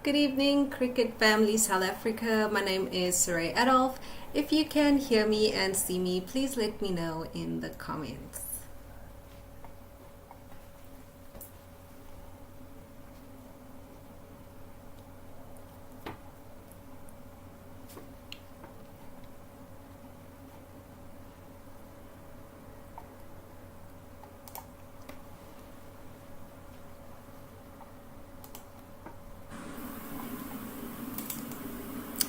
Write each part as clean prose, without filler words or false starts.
Good evening, Cricut family South Africa. My name is Soraya. If you can hear me and see me, please let me know in the comments.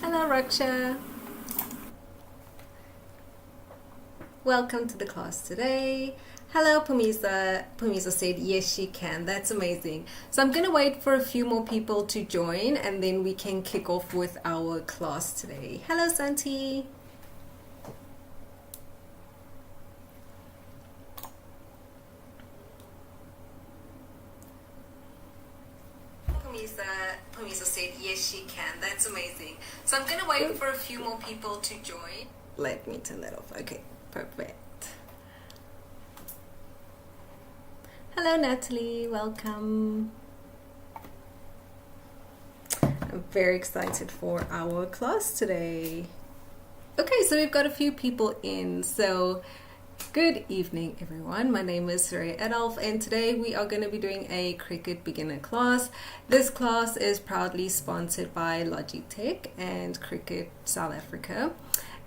Hello, Raksha. Welcome to the class today. Hello, Pamisa. Pamisa said yes, she can. That's amazing. So I'm going to wait for a few more people to join and then we can kick off with our class today. Hello, Santi. Pamisa said yes, she can. That's amazing. So I'm going to wait for a few more people to join. Let me turn that off. Okay, perfect. Hello, Natalie. Welcome. I'm very excited for our class today. Okay, so we've got a few people in. So good evening, everyone. My name is Soraya, and today we are going to be doing a Cricut beginner class. This class is proudly sponsored by Logitech and Cricut South Africa.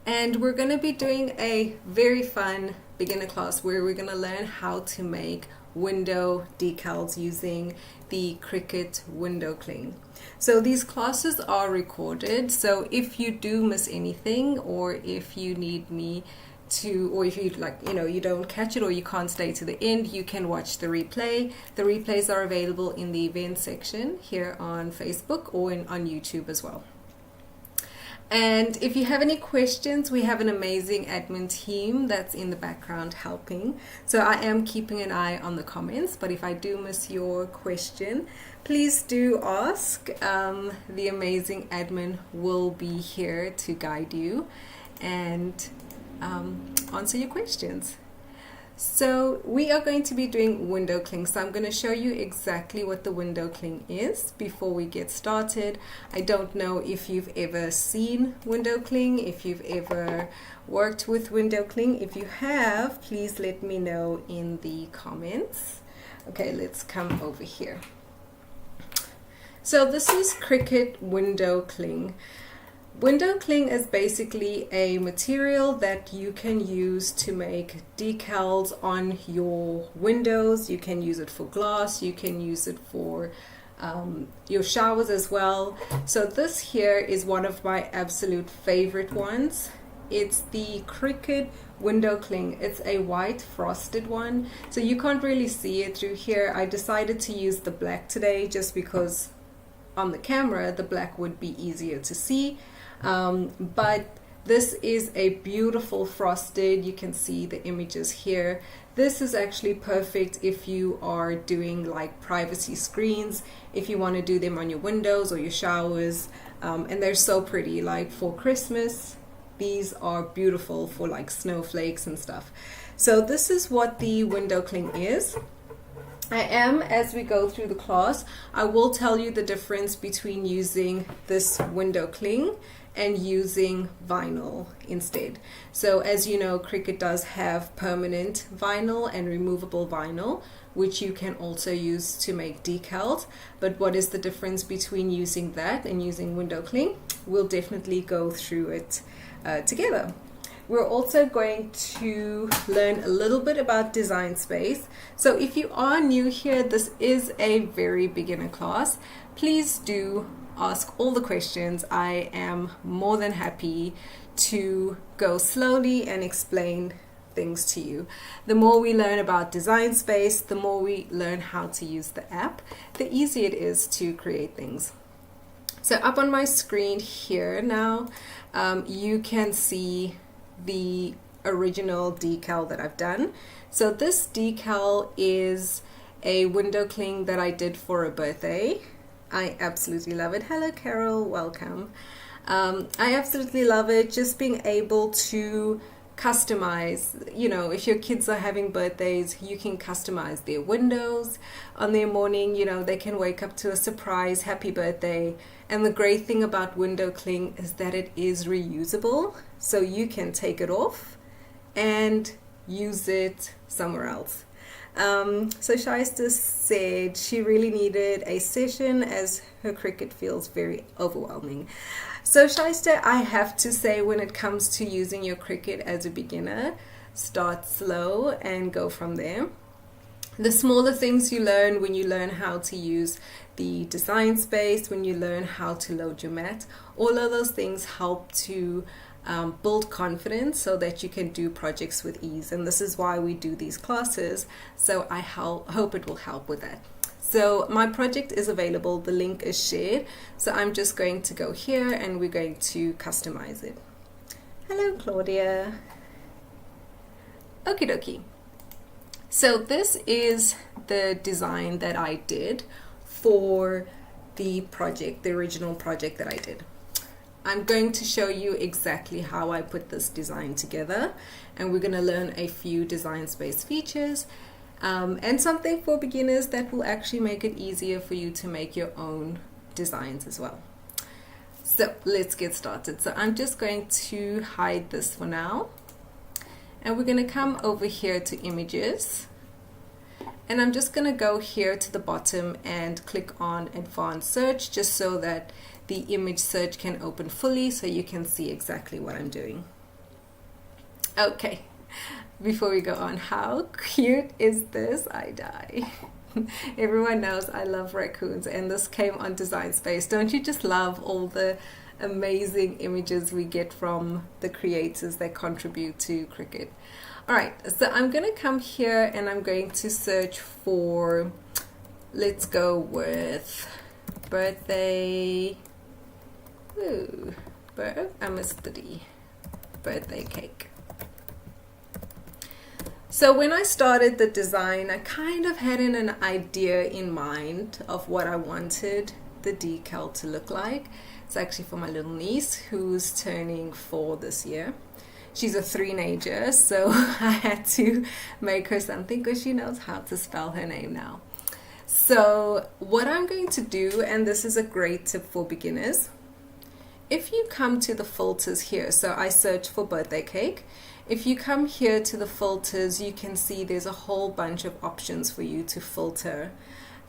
And we're going to be doing a very fun beginner class where we're going to learn how to make window decals using the Cricut Window Cling. So these classes are recorded, so if you do miss anything, or if you need me to, or if you you don't catch it or you can't stay to the end, you can watch the replay. The replays are available in the event section here on Facebook or on YouTube as well. And if you have any questions, we have an amazing admin team that's in the background helping. So I am keeping an eye on the comments, but if I do miss your question, please do ask. The amazing admin will be here to guide you and answer your questions. So we are going to be doing window cling. So I'm going to show you exactly what the window cling is before we get started. I don't know if you've ever seen window cling, if you've ever worked with window cling. If you have, please let me know in the comments. Okay, let's come over here. So this is Cricut Window Cling. Window cling is basically a material that you can use to make decals on your windows. You can use it for glass, you can use it for your showers as well. So this here is one of my absolute favorite ones. It's the Cricut Window Cling. It's a white frosted one, so you can't really see it through here. I decided to use the black today just because on the camera the black would be easier to see. But this is a beautiful frosted. You can see the images here. This is actually perfect if you are doing like privacy screens, if you want to do them on your windows or your showers, and they're so pretty. Like for Christmas, these are beautiful for like snowflakes and stuff. So this is what the window cling is. As we go through the class, I will tell you the difference between using this window cling and using vinyl instead. So as you know, Cricut does have permanent vinyl and removable vinyl, which you can also use to make decals. But what is the difference between using that and using window cling? We'll definitely go through it together. We're also going to learn a little bit about design space. So if you are new here, this is a very beginner class. Please do ask all the questions. I am more than happy to go slowly and explain things to you. The more we learn about design space, the more we learn how to use the app, the easier it is to create things. So up on my screen here now, you can see the original decal that I've done. So this decal is a window cling that I did for a birthday. I absolutely love it. Hello Carol, welcome. I absolutely love it, just being able to customize, you know, if your kids are having birthdays, you can customize their windows on their morning. You know, they can wake up to a surprise happy birthday. And the great thing about window cling is that it is reusable, so you can take it off and use it somewhere else. So Shaista said she really needed a session as her Cricut feels very overwhelming. So Shaista, I have to say, when it comes to using your Cricut as a beginner, start slow and go from there. The smaller things you learn when you learn how to use the design space, when you learn how to load your mat, all of those things help to build confidence so that you can do projects with ease. And this is why we do these classes. So I hope it will help with that. So my project is available. The link is shared. So I'm just going to go here and we're going to customize it. Hello, Claudia. Okie dokie. So this is the design that I did for the project, the original project that I did. I'm going to show you exactly how I put this design together, and we're going to learn a few design space features and something for beginners that will actually make it easier for you to make your own designs as well. So let's get started. So I'm just going to hide this for now, and we're going to come over here to images, and I'm just going to go here to the bottom and click on advanced search, just so that the image search can open fully so you can see exactly what I'm doing. Okay, before we go on, how cute is this? I die. Everyone knows I love raccoons, and this came on Design Space. Don't you just love all the amazing images we get from the creators that contribute to Cricut? All right, so I'm going to come here and I'm going to search for, let's go with birthday. Ooh, I missed the D. Birthday cake. So when I started the design, I kind of had an idea in mind of what I wanted the decal to look like. It's actually for my little niece who's turning 4 this year. She's a 3-nager, so I had to make her something because she knows how to spell her name now. So what I'm going to do, and this is a great tip for beginners, if you come to the filters here, so I search for birthday cake. If you come here to the filters, you can see there's a whole bunch of options for you to filter.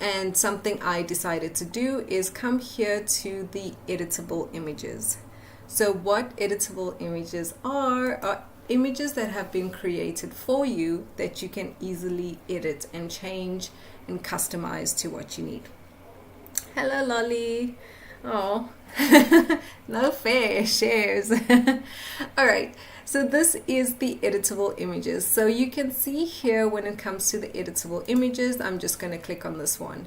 And something I decided to do is come here to the editable images. So what editable images are images that have been created for you that you can easily edit and change and customize to what you need. Hello, Lolly. Oh, no fair shares. All right, so this is the editable images. So you can see here when it comes to the editable images, I'm just going to click on this one.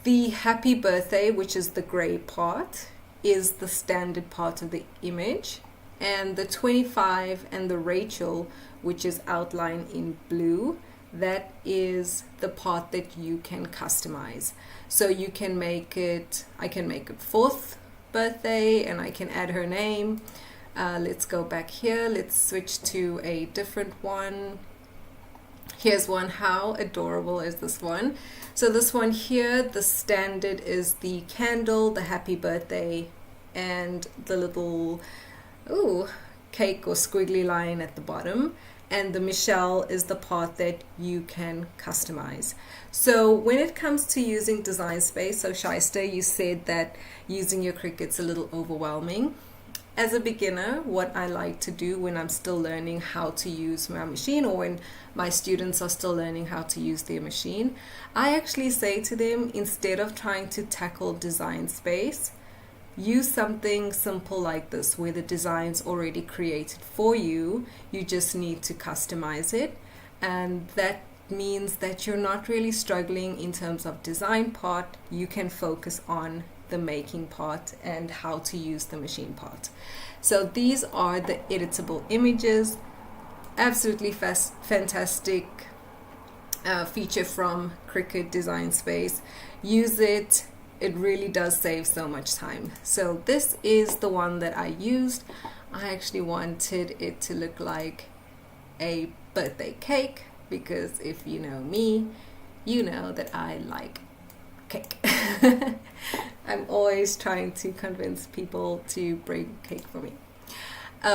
The happy birthday, which is the gray part, is the standard part of the image, and the 25 and the Rachel, which is outlined in blue, that is the part that you can customize. So you can make it, I can make it 4th birthday and I can add her name. Let's go back here, let's switch to a different one. Here's one. How adorable is this one? So this one here, the standard is the candle, the happy birthday, and the little cake or squiggly line at the bottom. And the Michelle is the part that you can customize. So when it comes to using Design Space, so Shaista, you said that using your Cricut's a little overwhelming. As a beginner, what I like to do when I'm still learning how to use my machine, or when my students are still learning how to use their machine, I actually say to them, instead of trying to tackle Design Space, use something simple like this where the design's already created for you. You just need to customize it, and that means that you're not really struggling in terms of design part. You can focus on the making part and how to use the machine part. So these are the editable images. Absolutely fantastic feature from Cricut Design Space. Use it. It really does save so much time. So this is the one that I used. I actually wanted it to look like a birthday cake, because if you know me, you know that I like cake. I'm always trying to convince people to bring cake for me.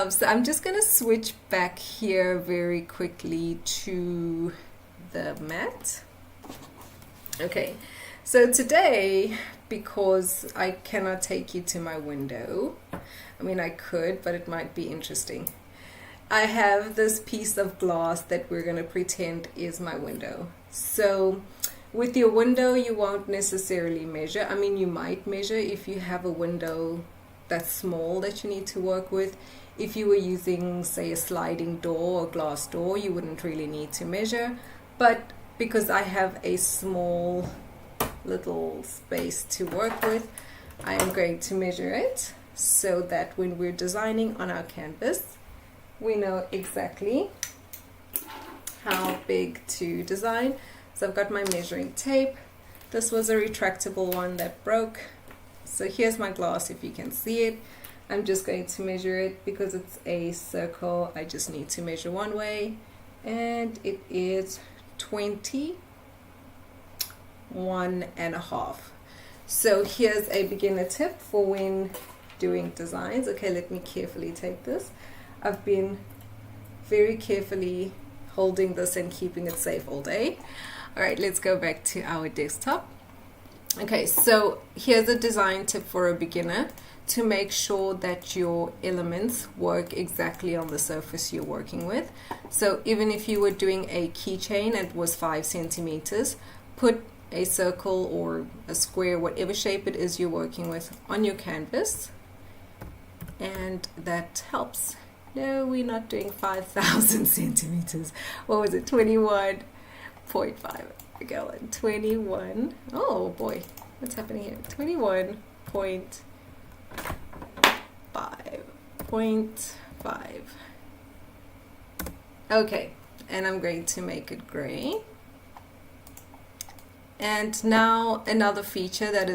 So I'm just going to switch back here very quickly to the mat. Okay, so today, because I cannot take you to my window, I mean I could, but it might be interesting. I have this piece of glass that we're going to pretend is my window. So with your window, you won't necessarily measure. I mean, you might measure if you have a window that's small that you need to work with. If you were using, say, a sliding door or glass door, you wouldn't really need to measure. But because I have a small little space to work with, I am going to measure it so that when we're designing on our canvas, we know exactly how big to design. So I've got my measuring tape. This was a retractable one that broke. So here's my glass if you can see it. I'm just going to measure it because it's a circle. I just need to measure one way, and it is 21.5. So here's a beginner tip for when doing designs. Okay, let me carefully take this. I've been very carefully holding this and keeping it safe all day. All right, let's go back to our desktop. Okay, so here's a design tip for a beginner to make sure that your elements work exactly on the surface you're working with. So even if you were doing a keychain and it was 5 centimeters, put a circle or a square, whatever shape it is you're working with, on your canvas, and that helps. No, we're not doing 5,000 centimeters. What was it? 21.5. Go on. 21. Oh boy, what's happening here? 21.5. Okay, and I'm going to make it gray. And now another feature that is